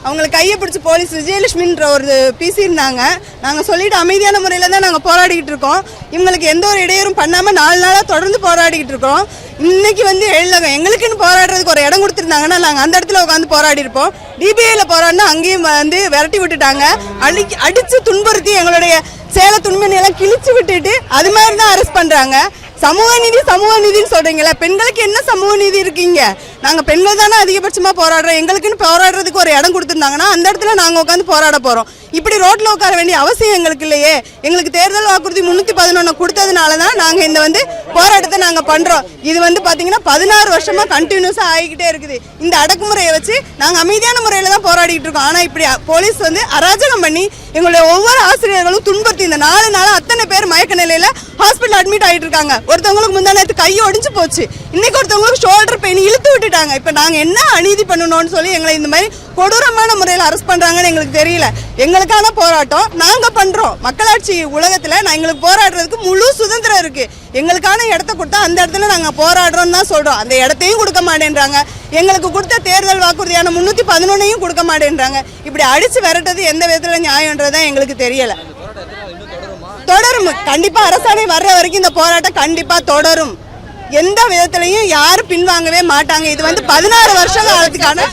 அவங்களை கையை பிடிச்சி போலீஸ் விஜயலட்சுமின்ற ஒரு பிசி இருந்தாங்க. நாங்கள் சொல்லிட்டு அமைதியான முறையில் தான் நாங்கள் போராடிக்கிட்டு இருக்கோம். இவங்களுக்கு எந்த ஒரு இடையூறும் பண்ணாமல் 4 நாளாக தொடர்ந்து போராடிக்கிட்டு இருக்கோம். இன்னைக்கு வந்து எழிலகம் எங்களுக்குன்னு போராடுறதுக்கு ஒரு இடம் கொடுத்துருந்தாங்கன்னா நாங்கள் அந்த இடத்துல உட்காந்து போராடி இருப்போம். டிபிஐயில் போராடினா அங்கேயும் வந்து விரட்டி விட்டுட்டாங்க. அடித்து துன்புறுத்தி எங்களுடைய சேலை துணிமணியெல்லாம் கிழிச்சு விட்டுட்டு அது மாதிரி தான் அரெஸ்ட் பண்ணுறாங்க. சமூக நீதினு சொல்றீங்களா? பெண்களுக்கு என்ன சமூக நீதி இருக்கீங்க? நாங்கள் பெண்கள் தானே அதிகபட்சமாக போராடுறோம். எங்களுக்குன்னு போராடுறதுக்கு ஒரு இடம் கொடுத்துருந்தாங்கன்னா அந்த இடத்துல நாங்கள் உட்காந்து போராட போகிறோம். இப்படி ரோட்டில் உட்கார வேண்டிய அவசியம் எங்களுக்கு இல்லையே. எங்களுக்கு தேர்தல் வாக்குறுதி 311 கொடுத்ததுனால தான் நாங்கள் இந்த வந்து போராட்டத்தை நாங்கள் பண்ணுறோம். இது வந்து பார்த்தீங்கன்னா 16 வருஷமாக கண்டினியூஸாக ஆகிக்கிட்டே இருக்குது. இந்த அடக்குமுறையை வச்சு நாங்கள் அமைதியான முறையில் தான் போராடிட்டு இருக்கோம். ஆனால் இப்படி போலீஸ் வந்து அராஜகம் பண்ணி எங்களுடைய ஒவ்வொரு ஆசிரியர்களும் துன்புறுத்தி இந்த 4 நாளாக அத்தனை பேர் மயக்க நிலையில் ஹாஸ்பிட்டல் அட்மிட் ஆகிட்டு இருக்காங்க. ஒருத்தவங்களுக்கு முந்தா நேரத்து கை ஒடிஞ்சு போச்சு. இன்னைக்கு ஒருத்தவங்களுக்கு ஷோல்டர் பெயின் இழுத்து விட்டுட்டாங்க. இப்போ நாங்கள் என்ன அநீதி பண்ணணும்னு சொல்லி எங்களை இந்த மாதிரி கொடூரமான முறையில் அரெஸ்ட் பண்ணுறாங்கன்னு எங்களுக்கு தெரியல. எங்களுக்கான போராட்டம் நாங்கள் பண்ணுறோம். மக்களாட்சி உலகத்தில் எங்களுக்கு போராடுறதுக்கு முழு சுதந்திரம் இருக்குது. எங்களுக்கான இடத்த கொடுத்தா அந்த இடத்துல நாங்கள் போராடுறோம்னு தான் சொல்கிறோம். அந்த இடத்தையும் கொடுக்க மாட்டேன்றாங்க. எங்களுக்கு கொடுத்த தேர்தல் வாக்குறுதியான 311 கொடுக்க மாட்டேன்றாங்க. இப்படி அடித்து விரட்டது எந்த விதத்தில் நியாயம்ன்றதான் எங்களுக்கு தெரியலை. தொடரும். கண்டிப்பாக அரசாணை வர்ற வரைக்கும் இந்த போராட்டம் கண்டிப்பாக தொடரும். எந்த விதத்திலையும் யாரும் பின்வாங்கவே மாட்டாங்க. இது வந்து 16 வருஷ காலத்துக்கான